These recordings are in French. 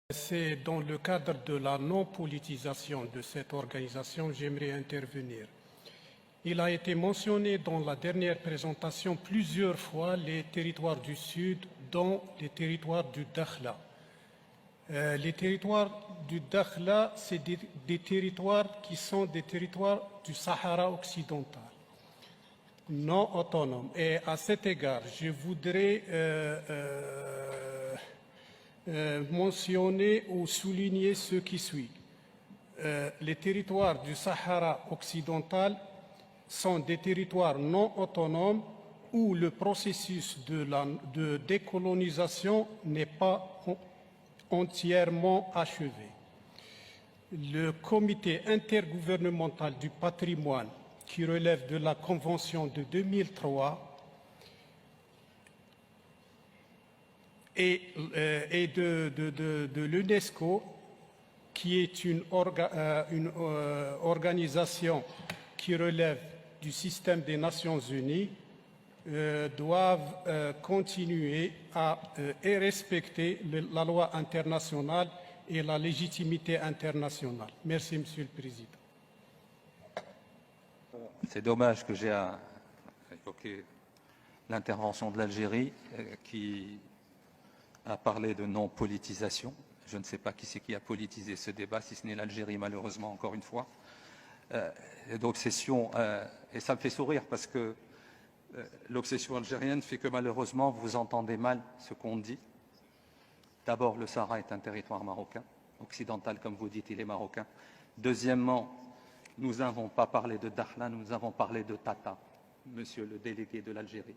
C'est dans le cadre de la non-politisation de cette organisation, j'aimerais intervenir. Il a été mentionné dans la dernière présentation plusieurs fois les territoires du Sud, dont les territoires du Dakhla. Les territoires du Dakhla, c'est des territoires qui sont des territoires du Sahara occidental, non autonomes. Et à cet égard, je voudrais mentionner ou souligner ce qui suit. Les territoires du Sahara occidental sont des territoires non autonomes où le processus de décolonisation n'est pas entièrement achevé. Le comité intergouvernemental du patrimoine, qui relève de la Convention de 2003, et de l'UNESCO, qui est une organisation qui relève du système des Nations Unies, doivent continuer à respecter la loi internationale et la légitimité internationale. Merci, Monsieur le Président. C'est dommage que j'ai évoqué l'intervention de l'Algérie qui a parlé de non-politisation. Je ne sais pas qui c'est qui a politisé ce débat, si ce n'est l'Algérie, malheureusement, encore une fois. D'obsession, et ça me fait sourire parce que l'obsession algérienne fait que malheureusement vous entendez mal ce qu'on dit. D'abord, le Sahara est un territoire marocain, occidental comme vous dites, il est marocain. Deuxièmement, nous n'avons pas parlé de Dakhla, nous avons parlé de Tata, monsieur le délégué de l'Algérie.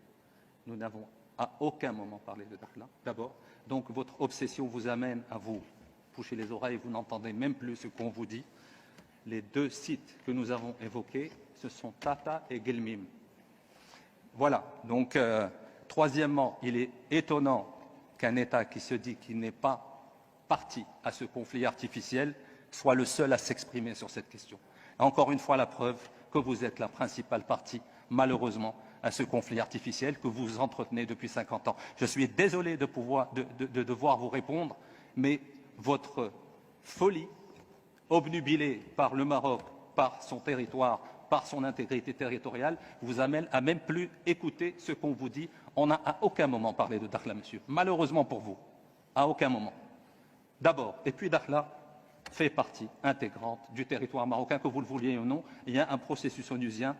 Nous n'avons à aucun moment parlé de Dakhla, d'abord. Donc votre obsession vous amène à vous boucher les oreilles, vous n'entendez même plus ce qu'on vous dit. Les deux sites que nous avons évoqués, ce sont Tata et Guelmim. Voilà, donc troisièmement, il est étonnant qu'un État qui se dit qu'il n'est pas parti à ce conflit artificiel soit le seul à s'exprimer sur cette question. Et encore une fois, la preuve que vous êtes la principale partie, malheureusement, à ce conflit artificiel que vous entretenez depuis 50 ans. Je suis désolé de devoir vous répondre, mais votre folie, obnubilée par le Maroc, par son territoire, par son intégrité territoriale, vous amène à même plus écouter ce qu'on vous dit. On n'a à aucun moment parlé de Dakhla, monsieur. Malheureusement pour vous, à aucun moment. D'abord, et puis Dakhla fait partie intégrante du territoire marocain, que vous le vouliez ou non. Il y a un processus onusien.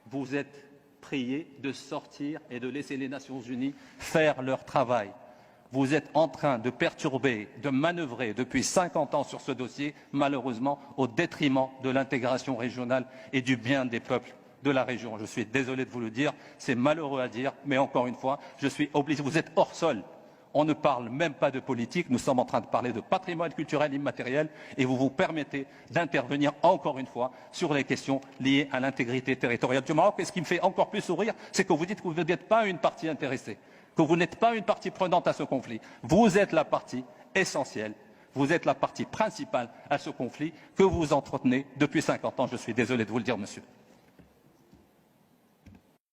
Vous êtes prié de sortir et de laisser les Nations Unies faire leur travail. Vous êtes en train de perturber, de manœuvrer depuis 50 ans sur ce dossier, malheureusement, au détriment de l'intégration régionale et du bien des peuples de la région. Je suis désolé de vous le dire, c'est malheureux à dire, mais encore une fois, je suis obligé. Vous êtes hors sol. On ne parle même pas de politique, nous sommes en train de parler de patrimoine culturel immatériel et vous vous permettez d'intervenir encore une fois sur les questions liées à l'intégrité territoriale du Maroc. Et ce qui me fait encore plus sourire, c'est que vous dites que vous n'êtes pas une partie intéressée, que vous n'êtes pas une partie prenante à ce conflit. Vous êtes la partie essentielle, vous êtes la partie principale à ce conflit que vous entretenez depuis 50 ans. Je suis désolé de vous le dire, monsieur.